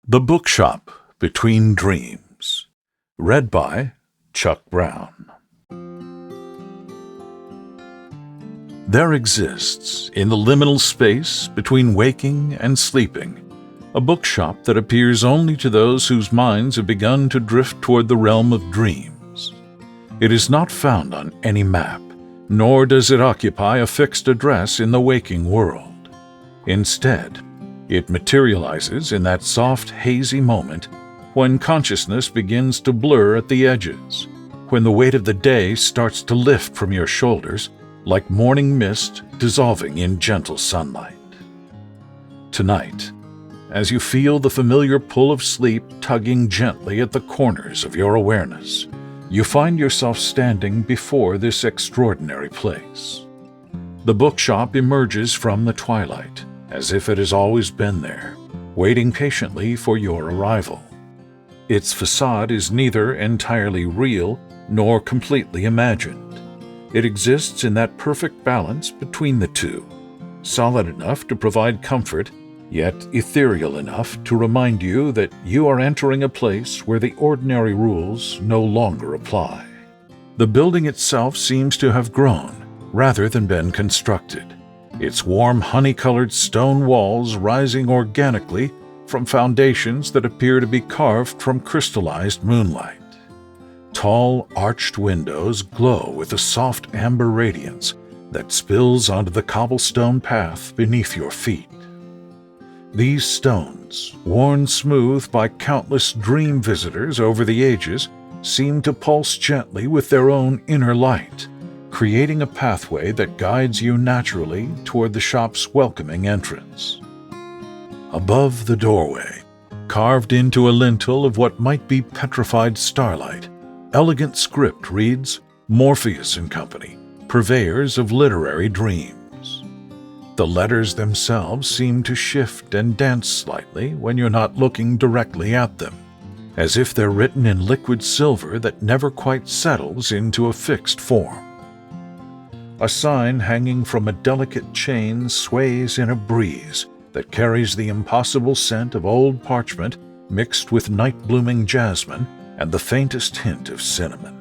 The Bookshop Between Dreams. Read by Chuck Brown. There exists, in the liminal space between waking and sleeping, a bookshop that appears only to those whose minds have begun to drift toward the realm of dreams. It is not found on any map, nor does it occupy a fixed address in the waking world. Instead, it materializes in that soft, hazy moment when consciousness begins to blur at the edges, when the weight of the day starts to lift from your shoulders like morning mist dissolving in gentle sunlight. Tonight, as you feel the familiar pull of sleep tugging gently at the corners of your awareness, you find yourself standing before this extraordinary place. The bookshop emerges from the twilight, as if it has always been there, waiting patiently for your arrival. Its facade is neither entirely real nor completely imagined. It exists in that perfect balance between the two, solid enough to provide comfort, yet ethereal enough to remind you that you are entering a place where the ordinary rules no longer apply. The building itself seems to have grown rather than been constructed, its warm honey-colored stone walls rising organically from foundations that appear to be carved from crystallized moonlight. Tall, arched windows glow with a soft amber radiance that spills onto the cobblestone path beneath your feet. These stones, worn smooth by countless dream visitors over the ages, seem to pulse gently with their own inner light, creating a pathway that guides you naturally toward the shop's welcoming entrance. Above the doorway, carved into a lintel of what might be petrified starlight, elegant script reads, "Morpheus and Company, purveyors of literary dreams." The letters themselves seem to shift and dance slightly when you're not looking directly at them, as if they're written in liquid silver that never quite settles into a fixed form. A sign hanging from a delicate chain sways in a breeze that carries the impossible scent of old parchment mixed with night-blooming jasmine and the faintest hint of cinnamon.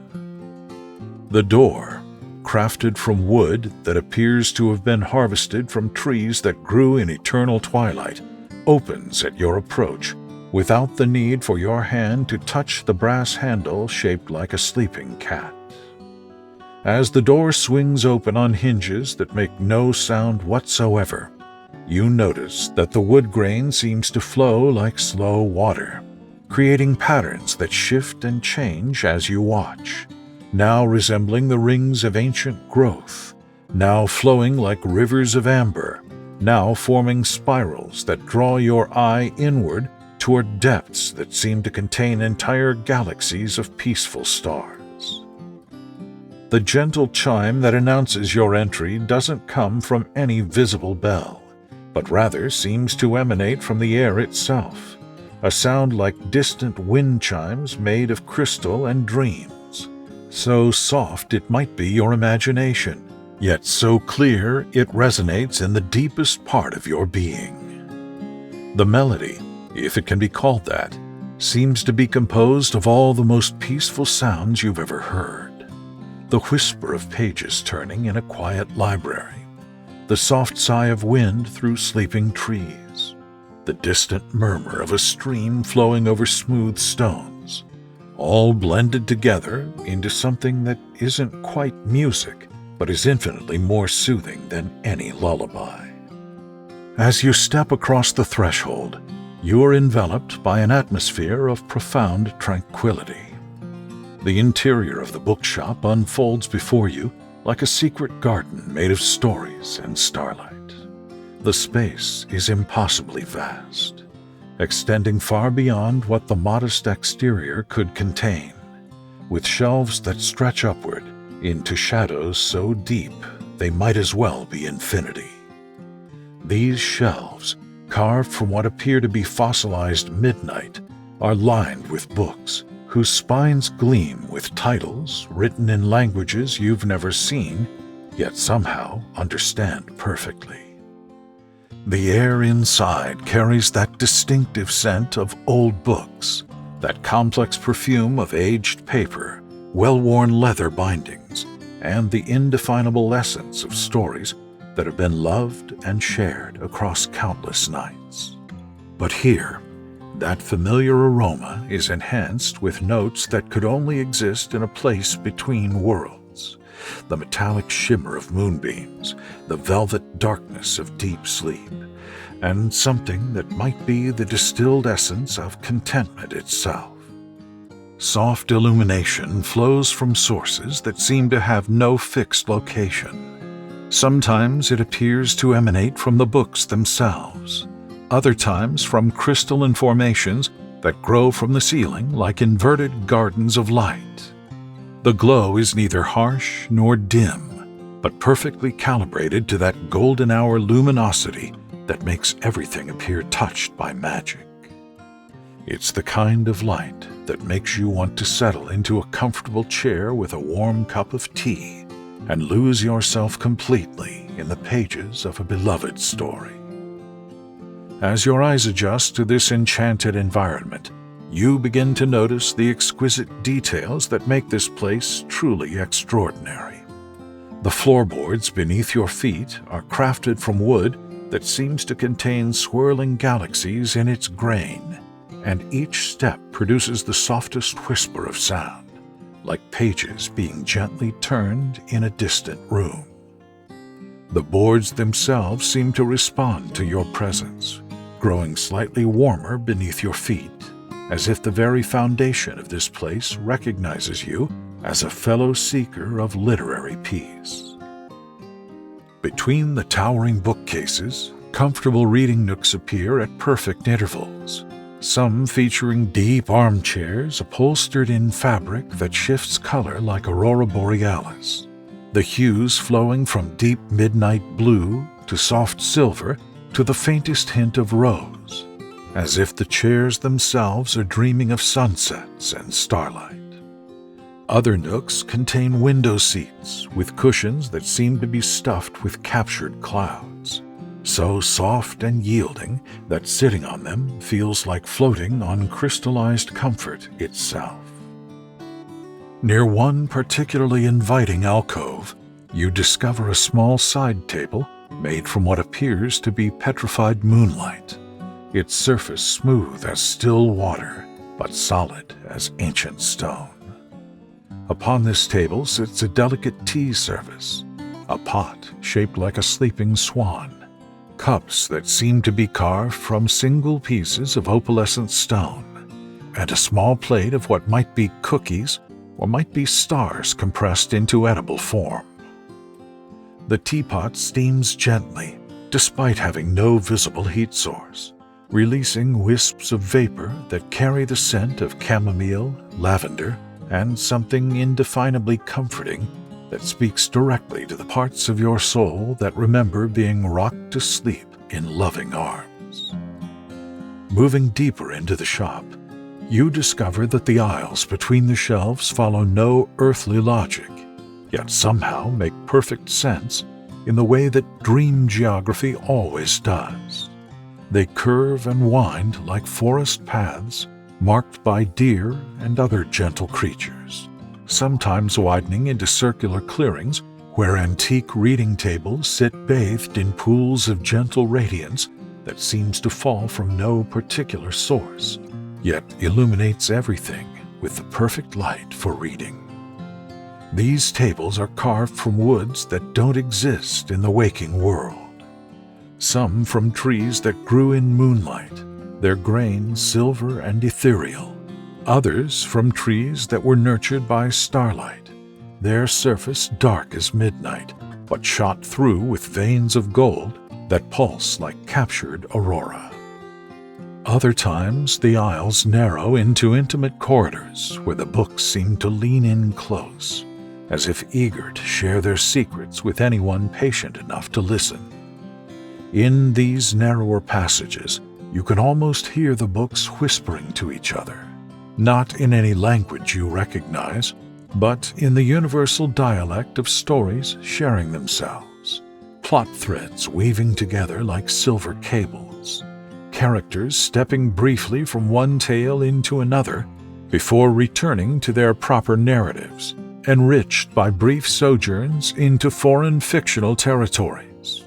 The door, crafted from wood that appears to have been harvested from trees that grew in eternal twilight, opens at your approach without the need for your hand to touch the brass handle shaped like a sleeping cat. As the door swings open on hinges that make no sound whatsoever, you notice that the wood grain seems to flow like slow water, creating patterns that shift and change as you watch, now resembling the rings of ancient growth, now flowing like rivers of amber, now forming spirals that draw your eye inward toward depths that seem to contain entire galaxies of peaceful stars. The gentle chime that announces your entry doesn't come from any visible bell, but rather seems to emanate from the air itself, a sound like distant wind chimes made of crystal and dreams, so soft it might be your imagination, yet so clear it resonates in the deepest part of your being. The melody, if it can be called that, seems to be composed of all the most peaceful sounds you've ever heard. The whisper of pages turning in a quiet library, the soft sigh of wind through sleeping trees, the distant murmur of a stream flowing over smooth stones, all blended together into something that isn't quite music, but is infinitely more soothing than any lullaby. As you step across the threshold, you are enveloped by an atmosphere of profound tranquility. The interior of the bookshop unfolds before you like a secret garden made of stories and starlight. The space is impossibly vast, extending far beyond what the modest exterior could contain, with shelves that stretch upward into shadows so deep they might as well be infinity. These shelves, carved from what appear to be fossilized midnight, are lined with books whose spines gleam with titles written in languages you've never seen, yet somehow understand perfectly. The air inside carries that distinctive scent of old books, that complex perfume of aged paper, well-worn leather bindings, and the indefinable essence of stories that have been loved and shared across countless nights. But here, that familiar aroma is enhanced with notes that could only exist in a place between worlds. The metallic shimmer of moonbeams, the velvet darkness of deep sleep, and something that might be the distilled essence of contentment itself. Soft illumination flows from sources that seem to have no fixed location. Sometimes it appears to emanate from the books themselves, other times from crystalline formations that grow from the ceiling like inverted gardens of light. The glow is neither harsh nor dim, but perfectly calibrated to that golden hour luminosity that makes everything appear touched by magic. It's the kind of light that makes you want to settle into a comfortable chair with a warm cup of tea and lose yourself completely in the pages of a beloved story. As your eyes adjust to this enchanted environment, you begin to notice the exquisite details that make this place truly extraordinary. The floorboards beneath your feet are crafted from wood that seems to contain swirling galaxies in its grain, and each step produces the softest whisper of sound, like pages being gently turned in a distant room. The boards themselves seem to respond to your presence, growing slightly warmer beneath your feet, as if the very foundation of this place recognizes you as a fellow seeker of literary peace. Between the towering bookcases, comfortable reading nooks appear at perfect intervals, some featuring deep armchairs upholstered in fabric that shifts color like aurora borealis, the hues flowing from deep midnight blue to soft silver to the faintest hint of rose, as if the chairs themselves are dreaming of sunsets and starlight. Other nooks contain window seats with cushions that seem to be stuffed with captured clouds, so soft and yielding that sitting on them feels like floating on crystallized comfort itself. Near one particularly inviting alcove, you discover a small side table made from what appears to be petrified moonlight, its surface smooth as still water, but solid as ancient stone. Upon this table sits a delicate tea service, a pot shaped like a sleeping swan, cups that seem to be carved from single pieces of opalescent stone, and a small plate of what might be cookies or might be stars compressed into edible form. The teapot steams gently, despite having no visible heat source, releasing wisps of vapor that carry the scent of chamomile, lavender, and something indefinably comforting that speaks directly to the parts of your soul that remember being rocked to sleep in loving arms. Moving deeper into the shop, you discover that the aisles between the shelves follow no earthly logic, yet somehow make perfect sense in the way that dream geography always does. They curve and wind like forest paths marked by deer and other gentle creatures, sometimes widening into circular clearings where antique reading tables sit bathed in pools of gentle radiance that seems to fall from no particular source, yet illuminates everything with the perfect light for reading. These tables are carved from woods that don't exist in the waking world. Some from trees that grew in moonlight, their grain silver and ethereal. Others from trees that were nurtured by starlight, their surface dark as midnight, but shot through with veins of gold that pulse like captured aurora. Other times the aisles narrow into intimate corridors where the books seem to lean in close, as if eager to share their secrets with anyone patient enough to listen. In these narrower passages, you can almost hear the books whispering to each other, not in any language you recognize, but in the universal dialect of stories sharing themselves, plot threads weaving together like silver cables, characters stepping briefly from one tale into another before returning to their proper narratives, enriched by brief sojourns into foreign fictional territories.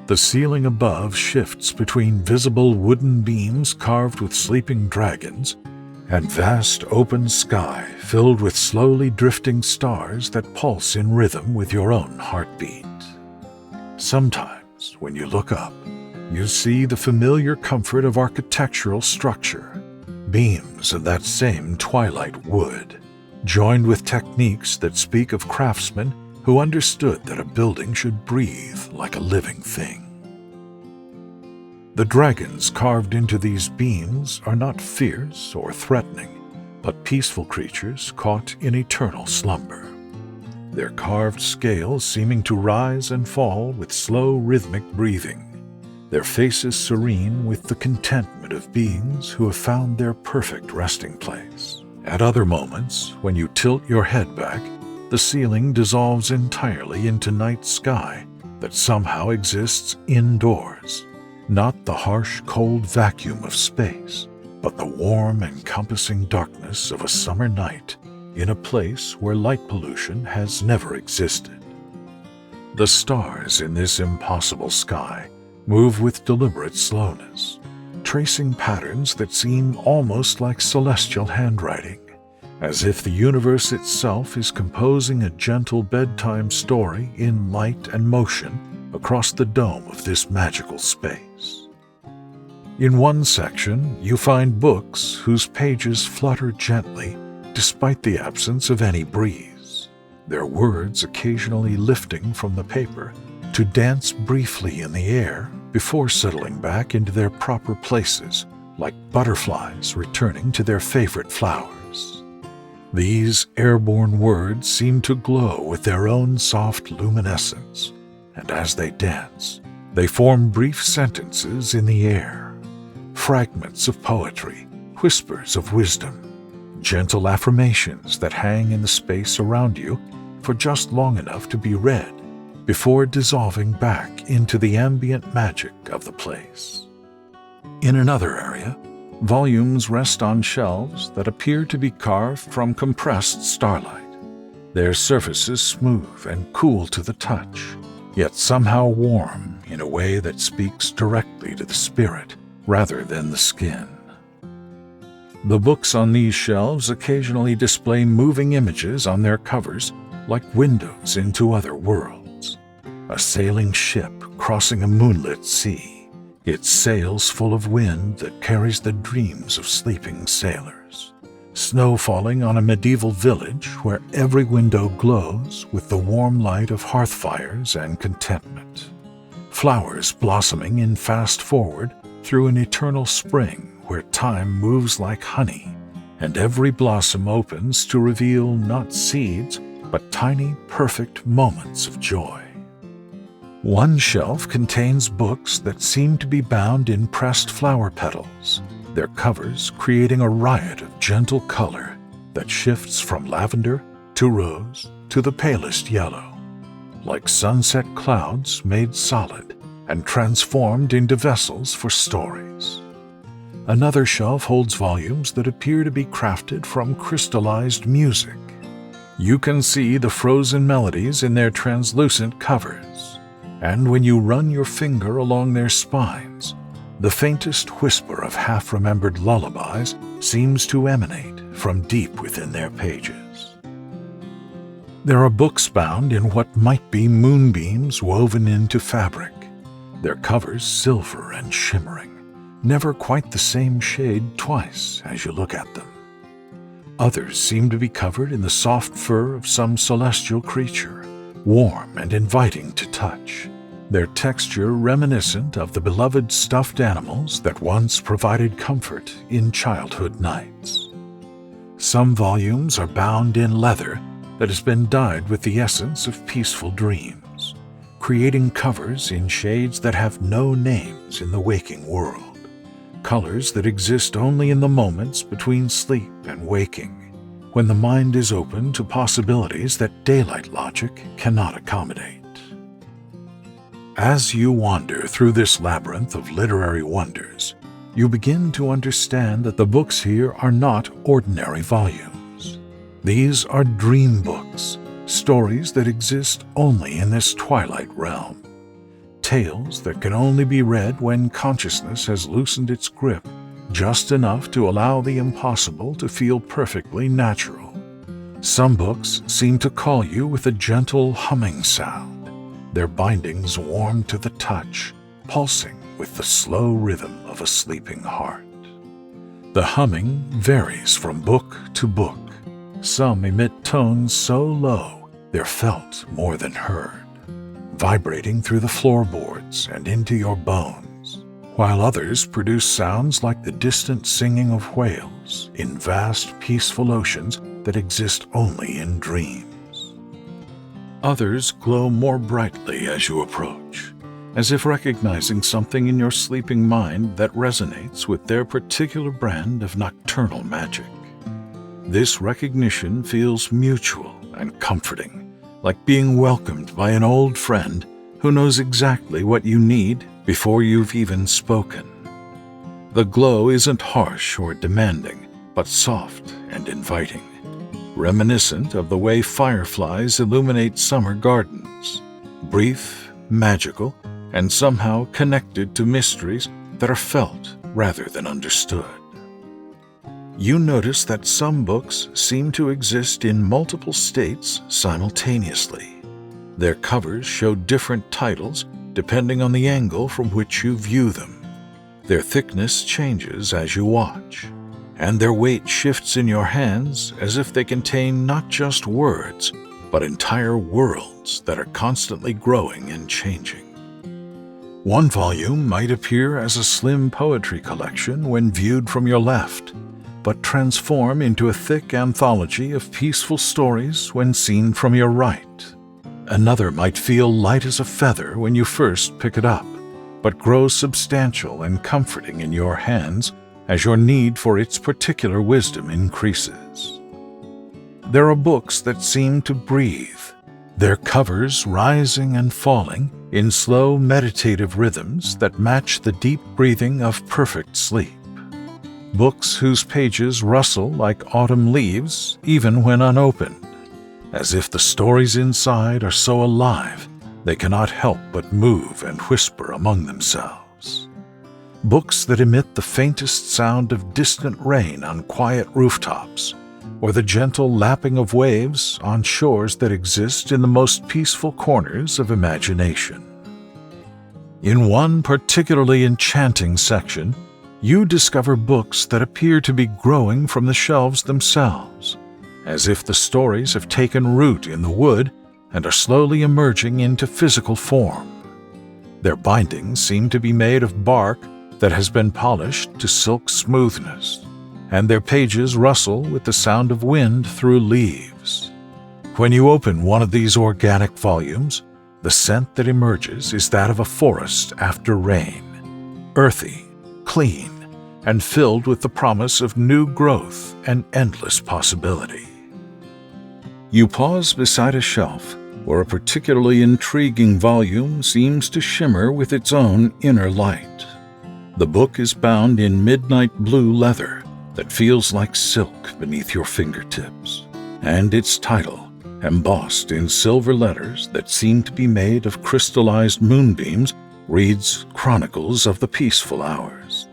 The ceiling above shifts between visible wooden beams carved with sleeping dragons and vast open sky filled with slowly drifting stars that pulse in rhythm with your own heartbeat. Sometimes, when you look up, you see the familiar comfort of architectural structure, beams of that same twilight wood, joined with techniques that speak of craftsmen who understood that a building should breathe like a living thing. The dragons carved into these beams are not fierce or threatening, but peaceful creatures caught in eternal slumber, their carved scales seeming to rise and fall with slow rhythmic breathing, their faces serene with the contentment of beings who have found their perfect resting place. At other moments, when you tilt your head back, the ceiling dissolves entirely into night sky that somehow exists indoors. Not the harsh, cold vacuum of space, but the warm, encompassing darkness of a summer night in a place where light pollution has never existed. The stars in this impossible sky move with deliberate slowness, tracing patterns that seem almost like celestial handwriting, as if the universe itself is composing a gentle bedtime story in light and motion across the dome of this magical space. In one section, you find books whose pages flutter gently despite the absence of any breeze, their words occasionally lifting from the paper to dance briefly in the air before settling back into their proper places like butterflies returning to their favorite flowers. These airborne words seem to glow with their own soft luminescence, and as they dance, they form brief sentences in the air, fragments of poetry, whispers of wisdom, gentle affirmations that hang in the space around you for just long enough to be read before dissolving back into the ambient magic of the place. In another area, volumes rest on shelves that appear to be carved from compressed starlight, their surfaces smooth and cool to the touch, yet somehow warm in a way that speaks directly to the spirit rather than the skin. The books on these shelves occasionally display moving images on their covers like windows into other worlds. A sailing ship crossing a moonlit sea, its sails full of wind that carries the dreams of sleeping sailors. Snow falling on a medieval village where every window glows with the warm light of hearth fires and contentment. Flowers blossoming in fast forward through an eternal spring where time moves like honey, and every blossom opens to reveal not seeds, but tiny, perfect moments of joy. One shelf contains books that seem to be bound in pressed flower petals, their covers creating a riot of gentle color that shifts from lavender to rose to the palest yellow, like sunset clouds made solid and transformed into vessels for stories. Another shelf holds volumes that appear to be crafted from crystallized music. You can see the frozen melodies in their translucent covers, and when you run your finger along their spines, the faintest whisper of half-remembered lullabies seems to emanate from deep within their pages. There are books bound in what might be moonbeams woven into fabric, their covers silver and shimmering, never quite the same shade twice as you look at them. Others seem to be covered in the soft fur of some celestial creature, warm and inviting to touch, their texture reminiscent of the beloved stuffed animals that once provided comfort in childhood nights. Some volumes are bound in leather that has been dyed with the essence of peaceful dreams, creating covers in shades that have no names in the waking world. Colors that exist only in the moments between sleep and waking, when the mind is open to possibilities that daylight logic cannot accommodate. As you wander through this labyrinth of literary wonders, you begin to understand that the books here are not ordinary volumes. These are dream books, stories that exist only in this twilight realm. Tales that can only be read when consciousness has loosened its grip just enough to allow the impossible to feel perfectly natural. Some books seem to call you with a gentle humming sound, their bindings warm to the touch, pulsing with the slow rhythm of a sleeping heart. The humming varies from book to book. Some emit tones so low they're felt more than heard, vibrating through the floorboards and into your bones, while others produce sounds like the distant singing of whales in vast, peaceful oceans that exist only in dreams. Others glow more brightly as you approach, as if recognizing something in your sleeping mind that resonates with their particular brand of nocturnal magic. This recognition feels mutual and comforting, like being welcomed by an old friend who knows exactly what you need before you've even spoken. The glow isn't harsh or demanding, but soft and inviting, reminiscent of the way fireflies illuminate summer gardens, brief, magical, and somehow connected to mysteries that are felt rather than understood. You notice that some books seem to exist in multiple states simultaneously. Their covers show different titles depending on the angle from which you view them. Their thickness changes as you watch, and their weight shifts in your hands as if they contain not just words, but entire worlds that are constantly growing and changing. One volume might appear as a slim poetry collection when viewed from your left, but transform into a thick anthology of peaceful stories when seen from your right. Another might feel light as a feather when you first pick it up, but grow substantial and comforting in your hands as your need for its particular wisdom increases. There are books that seem to breathe, their covers rising and falling in slow meditative rhythms that match the deep breathing of perfect sleep. Books whose pages rustle like autumn leaves even when unopened, as if the stories inside are so alive they cannot help but move and whisper among themselves. Books that emit the faintest sound of distant rain on quiet rooftops, or the gentle lapping of waves on shores that exist in the most peaceful corners of imagination. In one particularly enchanting section, you discover books that appear to be growing from the shelves themselves, as if the stories have taken root in the wood and are slowly emerging into physical form. Their bindings seem to be made of bark that has been polished to silk smoothness, and their pages rustle with the sound of wind through leaves. When you open one of these organic volumes, the scent that emerges is that of a forest after rain, earthy, clean, and filled with the promise of new growth and endless possibility. You pause beside a shelf where a particularly intriguing volume seems to shimmer with its own inner light. The book is bound in midnight blue leather that feels like silk beneath your fingertips, and its title, embossed in silver letters that seem to be made of crystallized moonbeams, reads Chronicles of the Peaceful Hours.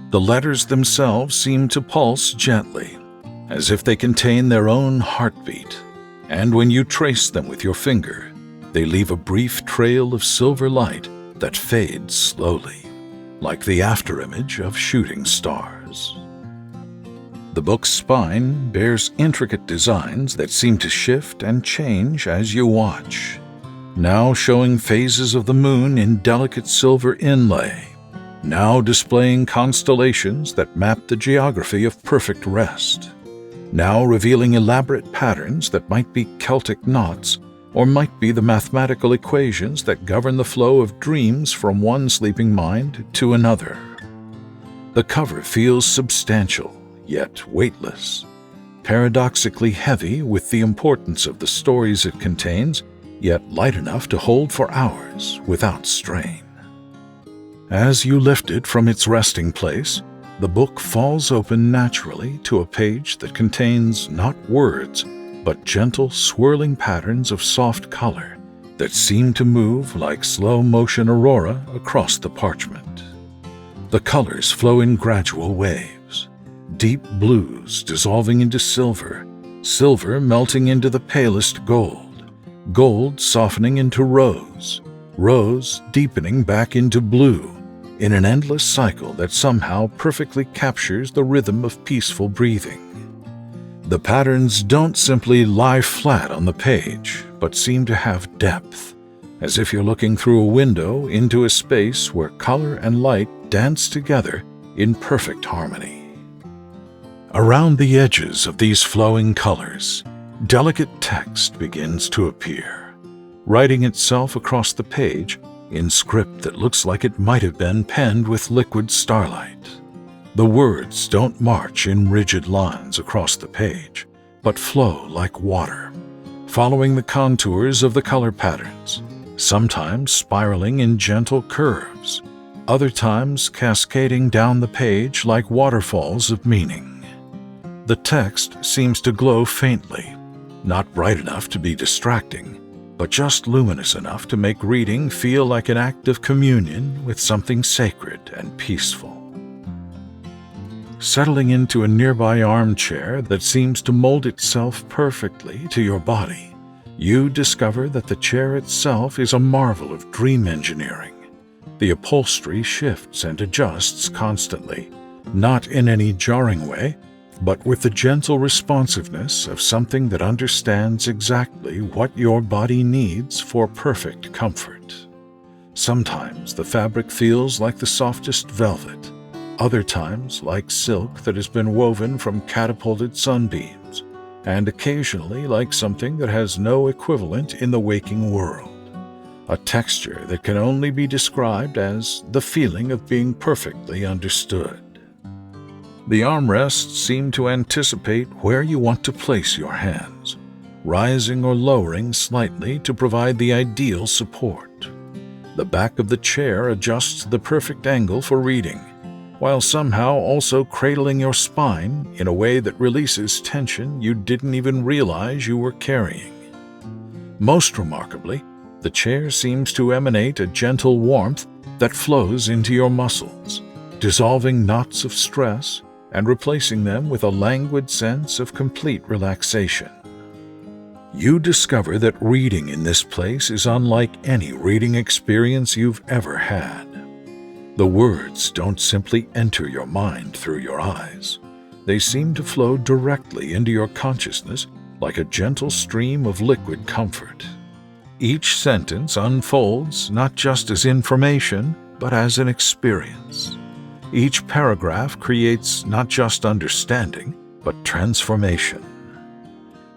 The letters themselves seem to pulse gently, as if they contain their own heartbeat, and when you trace them with your finger, they leave a brief trail of silver light that fades slowly, like the afterimage of shooting stars. The book's spine bears intricate designs that seem to shift and change as you watch, now showing phases of the moon in delicate silver inlay, now displaying constellations that map the geography of perfect rest, now revealing elaborate patterns that might be Celtic knots or might be the mathematical equations that govern the flow of dreams from one sleeping mind to another. The cover feels substantial, yet weightless, paradoxically heavy with the importance of the stories it contains, yet light enough to hold for hours without strain. As you lift it from its resting place, the book falls open naturally to a page that contains not words, but gentle swirling patterns of soft color that seem to move like slow-motion aurora across the parchment. The colors flow in gradual waves, deep blues dissolving into silver, silver melting into the palest gold, gold softening into rose, rose deepening back into blue, in an endless cycle that somehow perfectly captures the rhythm of peaceful breathing. The patterns don't simply lie flat on the page, but seem to have depth, as if you're looking through a window into a space where color and light dance together in perfect harmony. Around the edges of these flowing colors, delicate text begins to appear, writing itself across the page in script that looks like it might have been penned with liquid starlight. The words don't march in rigid lines across the page, but flow like water, following the contours of the color patterns, sometimes spiraling in gentle curves, other times cascading down the page like waterfalls of meaning. The text seems to glow faintly, not bright enough to be distracting, but just luminous enough to make reading feel like an act of communion with something sacred and peaceful. Settling into a nearby armchair that seems to mold itself perfectly to your body, you discover that the chair itself is a marvel of dream engineering. The upholstery shifts and adjusts constantly, not in any jarring way, but with the gentle responsiveness of something that understands exactly what your body needs for perfect comfort. Sometimes the fabric feels like the softest velvet, other times like silk that has been woven from catapulted sunbeams, and occasionally like something that has no equivalent in the waking world. A texture that can only be described as the feeling of being perfectly understood. The armrests seem to anticipate where you want to place your hands, rising or lowering slightly to provide the ideal support. The back of the chair adjusts the perfect angle for reading, while somehow also cradling your spine in a way that releases tension you didn't even realize you were carrying. Most remarkably, the chair seems to emanate a gentle warmth that flows into your muscles, dissolving knots of stress and replacing them with a languid sense of complete relaxation. You discover that reading in this place is unlike any reading experience you've ever had. The words don't simply enter your mind through your eyes. They seem to flow directly into your consciousness like a gentle stream of liquid comfort. Each sentence unfolds not just as information, but as an experience. Each paragraph creates not just understanding, but transformation.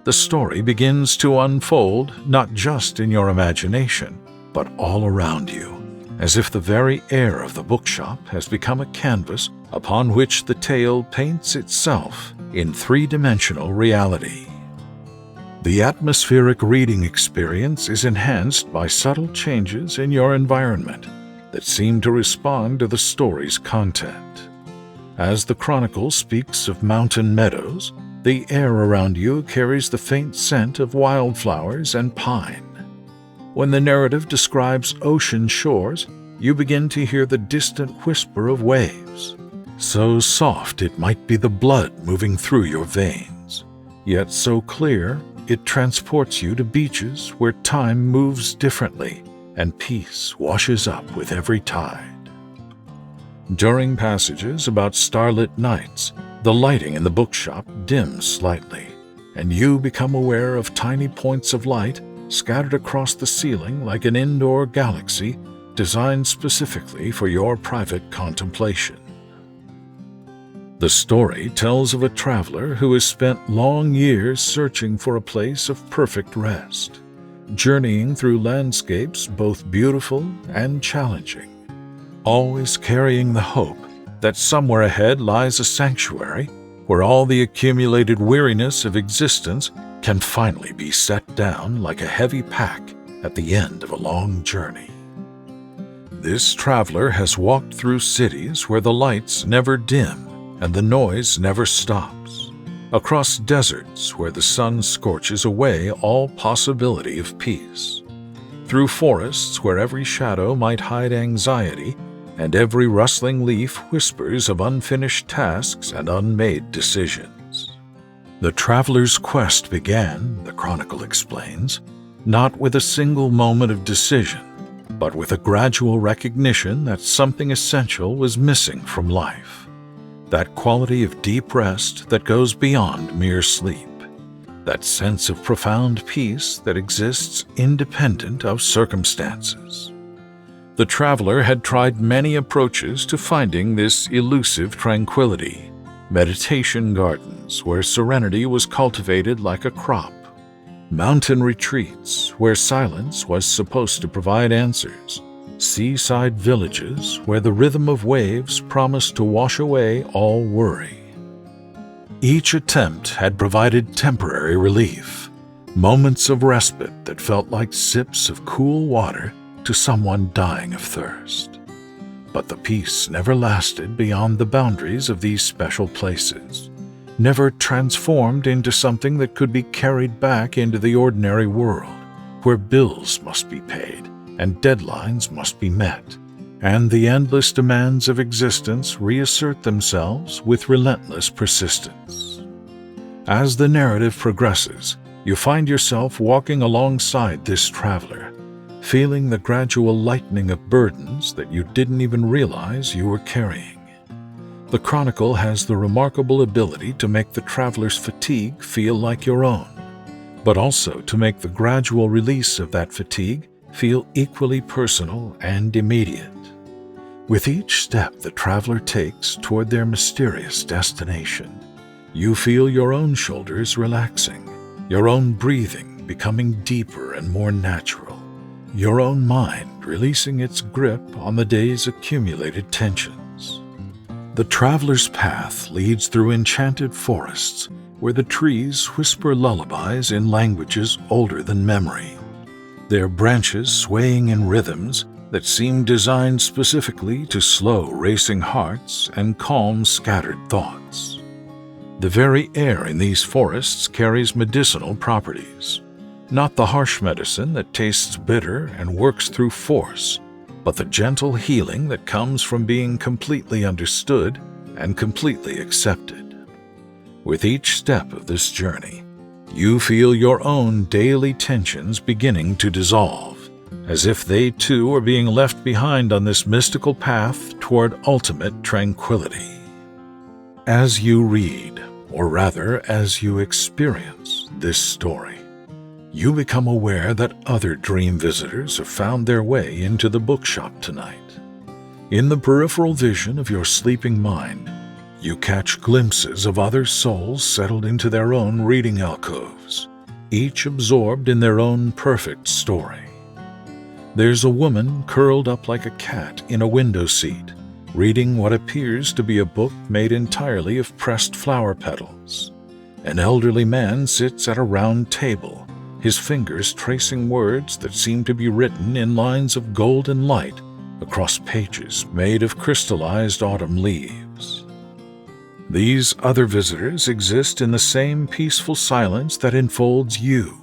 The story begins to unfold not just in your imagination, but all around you, as if the very air of the bookshop has become a canvas upon which the tale paints itself in three-dimensional reality. The atmospheric reading experience is enhanced by subtle changes in your environment that seem to respond to the story's content. As the chronicle speaks of mountain meadows, the air around you carries the faint scent of wildflowers and pine. When the narrative describes ocean shores, you begin to hear the distant whisper of waves, so soft it might be the blood moving through your veins, yet so clear it transports you to beaches where time moves differently and peace washes up with every tide. During passages about starlit nights, the lighting in the bookshop dims slightly, and you become aware of tiny points of light scattered across the ceiling like an indoor galaxy designed specifically for your private contemplation. The story tells of a traveler who has spent long years searching for a place of perfect rest, journeying through landscapes both beautiful and challenging, always carrying the hope that somewhere ahead lies a sanctuary where all the accumulated weariness of existence can finally be set down like a heavy pack at the end of a long journey. This traveler has walked through cities where the lights never dim and the noise never stops, across deserts where the sun scorches away all possibility of peace, through forests where every shadow might hide anxiety and every rustling leaf whispers of unfinished tasks and unmade decisions. The traveler's quest began, the chronicle explains, not with a single moment of decision, but with a gradual recognition that something essential was missing from life. That quality of deep rest that goes beyond mere sleep. That sense of profound peace that exists independent of circumstances. The traveler had tried many approaches to finding this elusive tranquility. Meditation gardens where serenity was cultivated like a crop. Mountain retreats where silence was supposed to provide answers. Seaside villages where the rhythm of waves promised to wash away all worry. Each attempt had provided temporary relief, moments of respite that felt like sips of cool water to someone dying of thirst. But the peace never lasted beyond the boundaries of these special places, never transformed into something that could be carried back into the ordinary world, where bills must be paid and deadlines must be met, and the endless demands of existence reassert themselves with relentless persistence. As the narrative progresses, you find yourself walking alongside this traveler, feeling the gradual lightening of burdens that you didn't even realize you were carrying. The chronicle has the remarkable ability to make the traveler's fatigue feel like your own, but also to make the gradual release of that fatigue feel equally personal and immediate. With each step the traveler takes toward their mysterious destination, you feel your own shoulders relaxing, your own breathing becoming deeper and more natural, your own mind releasing its grip on the day's accumulated tensions. The traveler's path leads through enchanted forests where the trees whisper lullabies in languages older than memory, their branches swaying in rhythms that seem designed specifically to slow racing hearts and calm scattered thoughts. The very air in these forests carries medicinal properties, not the harsh medicine that tastes bitter and works through force, but the gentle healing that comes from being completely understood and completely accepted. With each step of this journey, you feel your own daily tensions beginning to dissolve, as if they too are being left behind on this mystical path toward ultimate tranquility. As you read, or rather as you experience this story, you become aware that other dream visitors have found their way into the bookshop tonight. In the peripheral vision of your sleeping mind, you catch glimpses of other souls settled into their own reading alcoves, each absorbed in their own perfect story. There's a woman curled up like a cat in a window seat, reading what appears to be a book made entirely of pressed flower petals. An elderly man sits at a round table, his fingers tracing words that seem to be written in lines of golden light across pages made of crystallized autumn leaves. These other visitors exist in the same peaceful silence that enfolds you,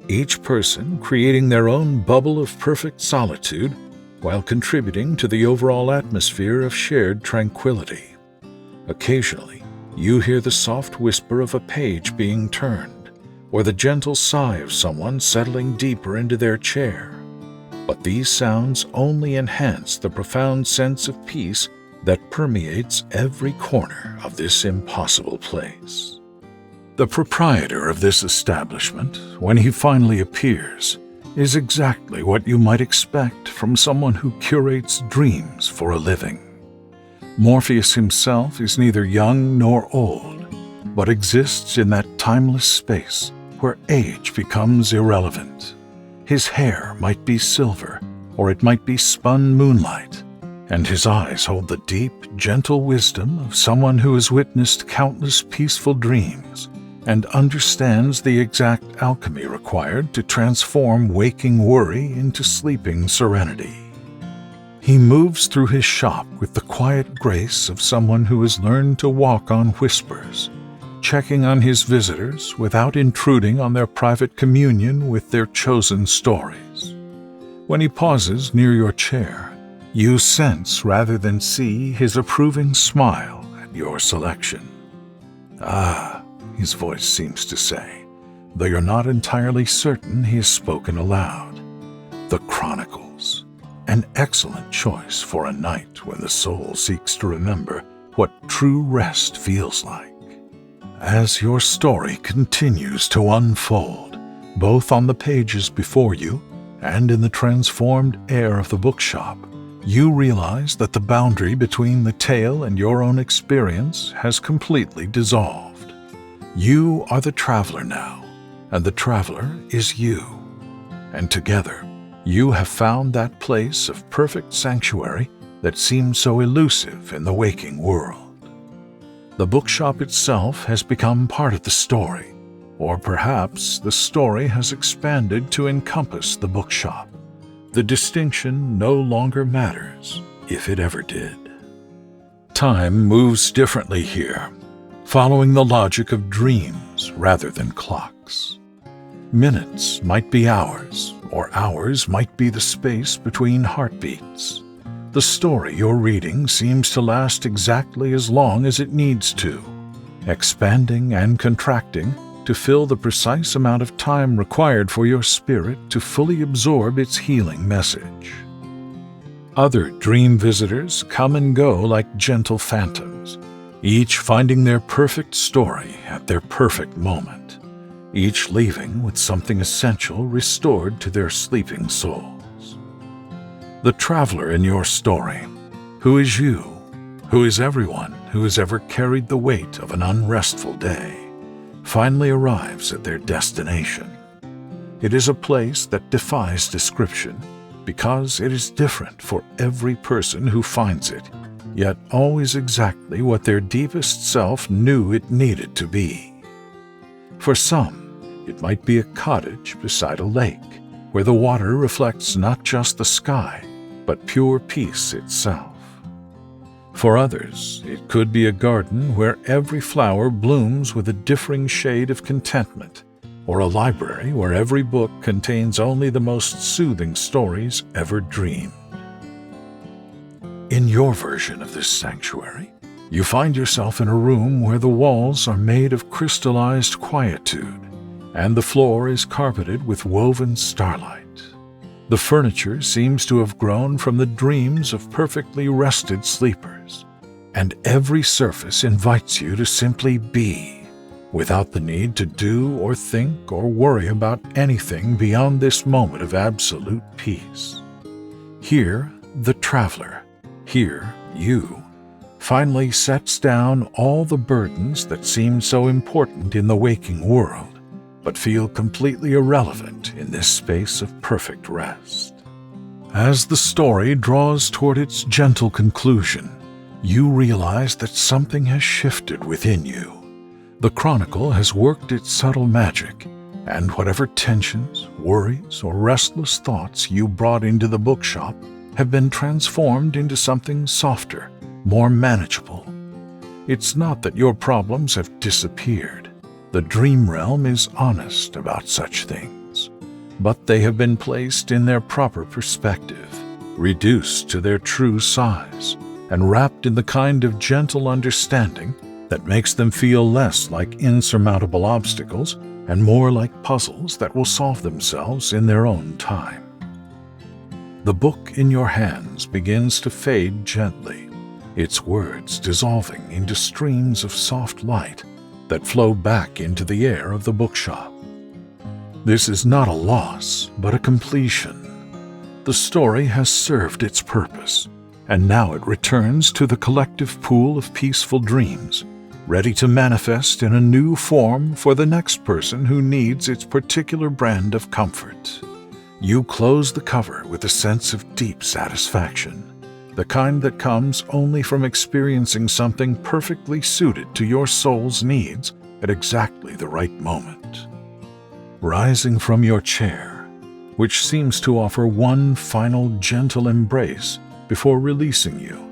each person creating their own bubble of perfect solitude while contributing to the overall atmosphere of shared tranquility. Occasionally, you hear the soft whisper of a page being turned, or the gentle sigh of someone settling deeper into their chair. But these sounds only enhance the profound sense of peace that permeates every corner of this impossible place. The proprietor of this establishment, when he finally appears, is exactly what you might expect from someone who curates dreams for a living. Morpheus himself is neither young nor old, but exists in that timeless space where age becomes irrelevant. His hair might be silver, or it might be spun moonlight, and his eyes hold the deep, gentle wisdom of someone who has witnessed countless peaceful dreams and understands the exact alchemy required to transform waking worry into sleeping serenity. He moves through his shop with the quiet grace of someone who has learned to walk on whispers, checking on his visitors without intruding on their private communion with their chosen stories. When he pauses near your chair, you sense rather than see his approving smile at your selection. "Ah," his voice seems to say, though you're not entirely certain he has spoken aloud. "The Chronicles, an excellent choice for a night when the soul seeks to remember what true rest feels like." As your story continues to unfold, both on the pages before you and in the transformed air of the bookshop, you realize that the boundary between the tale and your own experience has completely dissolved. You are the traveler now, and the traveler is you. And together, you have found that place of perfect sanctuary that seemed so elusive in the waking world. The bookshop itself has become part of the story, or perhaps the story has expanded to encompass the bookshop. The distinction no longer matters, if it ever did. Time moves differently here, following the logic of dreams rather than clocks. Minutes might be hours, or hours might be the space between heartbeats. The story you're reading seems to last exactly as long as it needs to, expanding and contracting to fill the precise amount of time required for your spirit to fully absorb its healing message. Other dream visitors come and go like gentle phantoms, each finding their perfect story at their perfect moment, each leaving with something essential restored to their sleeping souls. The traveler in your story, who is you, who is everyone who has ever carried the weight of an unrestful day, finally arrives at their destination. It is a place that defies description because it is different for every person who finds it, yet always exactly what their deepest self knew it needed to be. For some, it might be a cottage beside a lake, where the water reflects not just the sky, but pure peace itself. For others, it could be a garden where every flower blooms with a differing shade of contentment, or a library where every book contains only the most soothing stories ever dreamed. In your version of this sanctuary, you find yourself in a room where the walls are made of crystallized quietude, and the floor is carpeted with woven starlight. The furniture seems to have grown from the dreams of perfectly rested sleepers, and every surface invites you to simply be, without the need to do or think or worry about anything beyond this moment of absolute peace. Here, the traveler, here, you, finally sets down all the burdens that seem so important in the waking world, but feel completely irrelevant in this space of perfect rest. As the story draws toward its gentle conclusion, you realize that something has shifted within you. The Chronicle has worked its subtle magic, and whatever tensions, worries, or restless thoughts you brought into the bookshop have been transformed into something softer, more manageable. It's not that your problems have disappeared. The dream realm is honest about such things, but they have been placed in their proper perspective, reduced to their true size, and wrapped in the kind of gentle understanding that makes them feel less like insurmountable obstacles and more like puzzles that will solve themselves in their own time. The book in your hands begins to fade gently, its words dissolving into streams of soft light that flow back into the air of the bookshop. This is not a loss, but a completion. The story has served its purpose, and now it returns to the collective pool of peaceful dreams, ready to manifest in a new form for the next person who needs its particular brand of comfort. You close the cover with a sense of deep satisfaction, the kind that comes only from experiencing something perfectly suited to your soul's needs at exactly the right moment. Rising from your chair, which seems to offer one final gentle embrace before releasing you,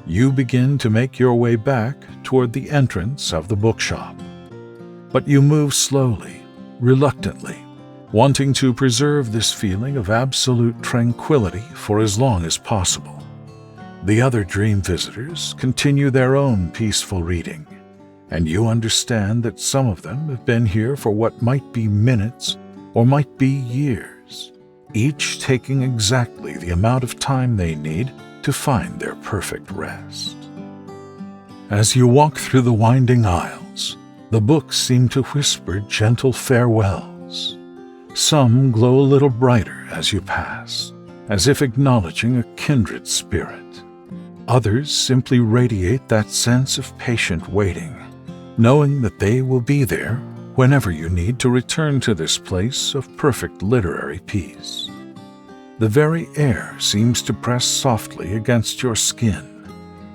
you begin to make your way back toward the entrance of the bookshop. But you move slowly, reluctantly, wanting to preserve this feeling of absolute tranquility for as long as possible. The other dream visitors continue their own peaceful reading, and you understand that some of them have been here for what might be minutes or might be years, each taking exactly the amount of time they need to find their perfect rest. As you walk through the winding aisles, the books seem to whisper gentle farewells. Some glow a little brighter as you pass, as if acknowledging a kindred spirit. Others simply radiate that sense of patient waiting, knowing that they will be there whenever you need to return to this place of perfect literary peace. The very air seems to press softly against your skin,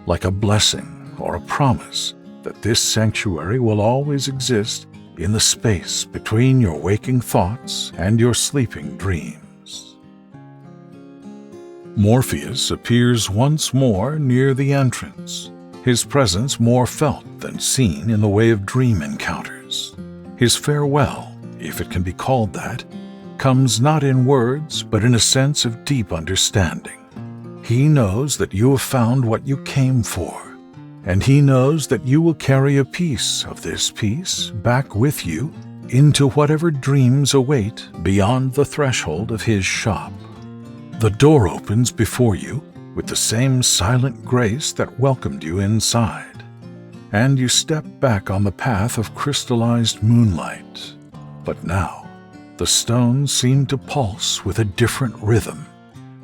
like a blessing or a promise that this sanctuary will always exist in the space between your waking thoughts and your sleeping dreams. Morpheus appears once more near the entrance, his presence more felt than seen in the way of dream encounters. His farewell, if it can be called that, comes not in words but in a sense of deep understanding. He knows that you have found what you came for, and he knows that you will carry a piece of this peace back with you into whatever dreams await beyond the threshold of his shop. The door opens before you with the same silent grace that welcomed you inside, and you step back on the path of crystallized moonlight. But now, the stones seem to pulse with a different rhythm,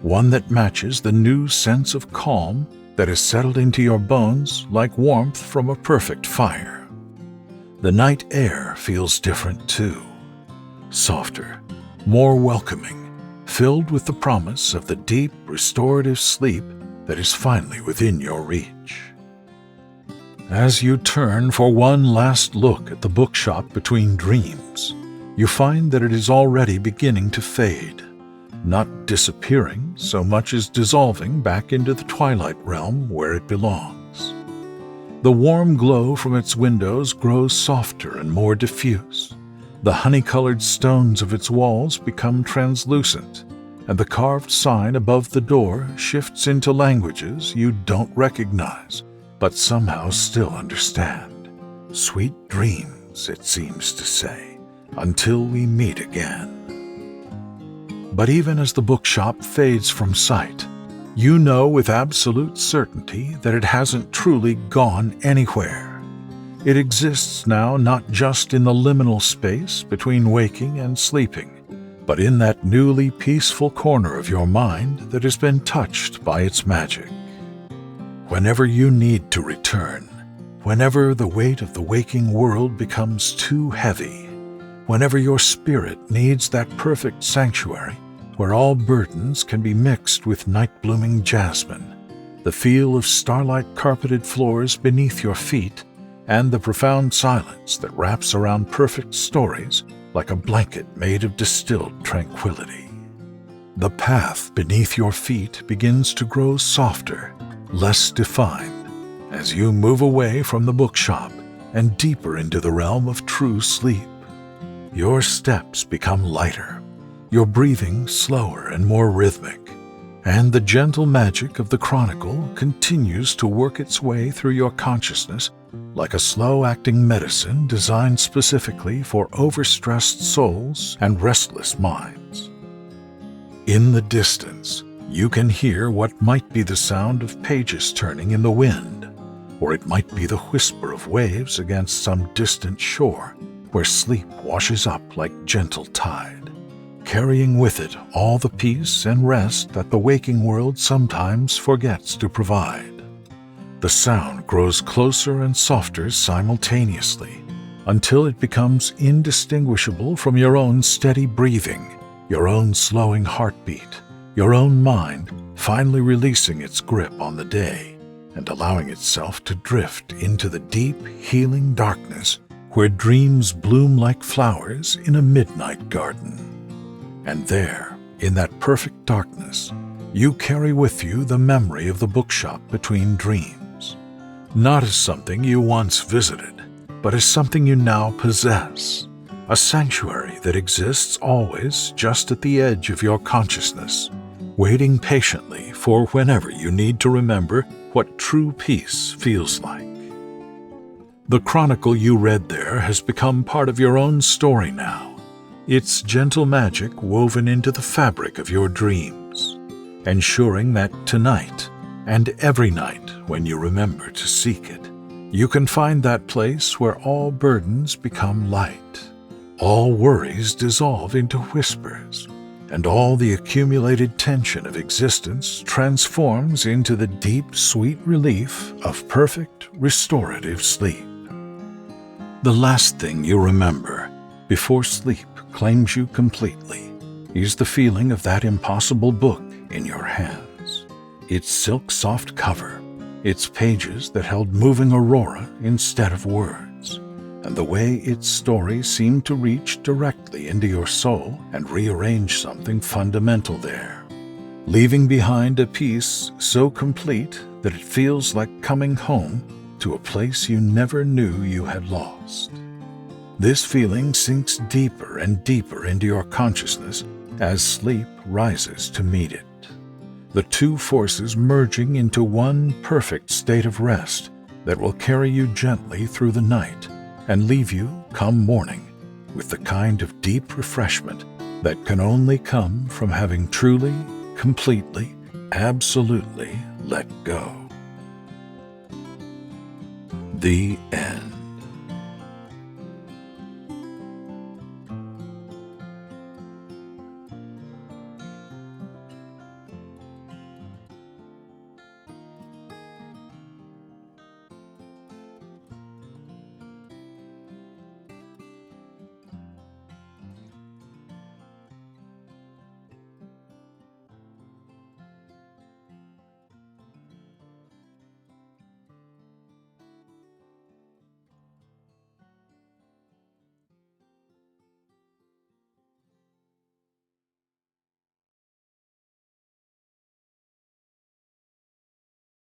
one that matches the new sense of calm that has settled into your bones like warmth from a perfect fire. The night air feels different too, softer, more welcoming, filled with the promise of the deep, restorative sleep that is finally within your reach. As you turn for one last look at the bookshop between dreams, you find that it is already beginning to fade, not disappearing so much as dissolving back into the twilight realm where it belongs. The warm glow from its windows grows softer and more diffuse. The honey-colored stones of its walls become translucent, and the carved sign above the door shifts into languages you don't recognize, but somehow still understand. Sweet dreams, it seems to say, until we meet again. But even as the bookshop fades from sight, you know with absolute certainty that it hasn't truly gone anywhere. It exists now not just in the liminal space between waking and sleeping, but in that newly peaceful corner of your mind that has been touched by its magic. Whenever you need to return, whenever the weight of the waking world becomes too heavy, whenever your spirit needs that perfect sanctuary where all burdens can be mixed with night-blooming jasmine, the feel of starlight-carpeted floors beneath your feet, and the profound silence that wraps around perfect stories like a blanket made of distilled tranquility. The path beneath your feet begins to grow softer, less defined, as you move away from the bookshop and deeper into the realm of true sleep. Your steps become lighter, your breathing slower and more rhythmic, and the gentle magic of the chronicle continues to work its way through your consciousness like a slow-acting medicine designed specifically for overstressed souls and restless minds. In the distance, you can hear what might be the sound of pages turning in the wind, or it might be the whisper of waves against some distant shore where sleep washes up like gentle tide, carrying with it all the peace and rest that the waking world sometimes forgets to provide. The sound grows closer and softer simultaneously, until it becomes indistinguishable from your own steady breathing, your own slowing heartbeat, your own mind finally releasing its grip on the day and allowing itself to drift into the deep, healing darkness where dreams bloom like flowers in a midnight garden. And there, in that perfect darkness, you carry with you the memory of the bookshop between dreams, not as something you once visited, but as something you now possess, a sanctuary that exists always just at the edge of your consciousness, waiting patiently for whenever you need to remember what true peace feels like. The chronicle you read there has become part of your own story now, its gentle magic woven into the fabric of your dreams, ensuring that tonight and every night when you remember to seek it, you can find that place where all burdens become light, all worries dissolve into whispers, and all the accumulated tension of existence transforms into the deep, sweet relief of perfect, restorative sleep. The last thing you remember before sleep claims you completely is the feeling of that impossible book in your hands, its silk-soft cover, its pages that held moving aurora instead of words, and the way its story seemed to reach directly into your soul and rearrange something fundamental there, leaving behind a peace so complete that it feels like coming home to a place you never knew you had lost. This feeling sinks deeper and deeper into your consciousness as sleep rises to meet it, the two forces merging into one perfect state of rest that will carry you gently through the night and leave you, come morning, with the kind of deep refreshment that can only come from having truly, completely, absolutely let go. The end.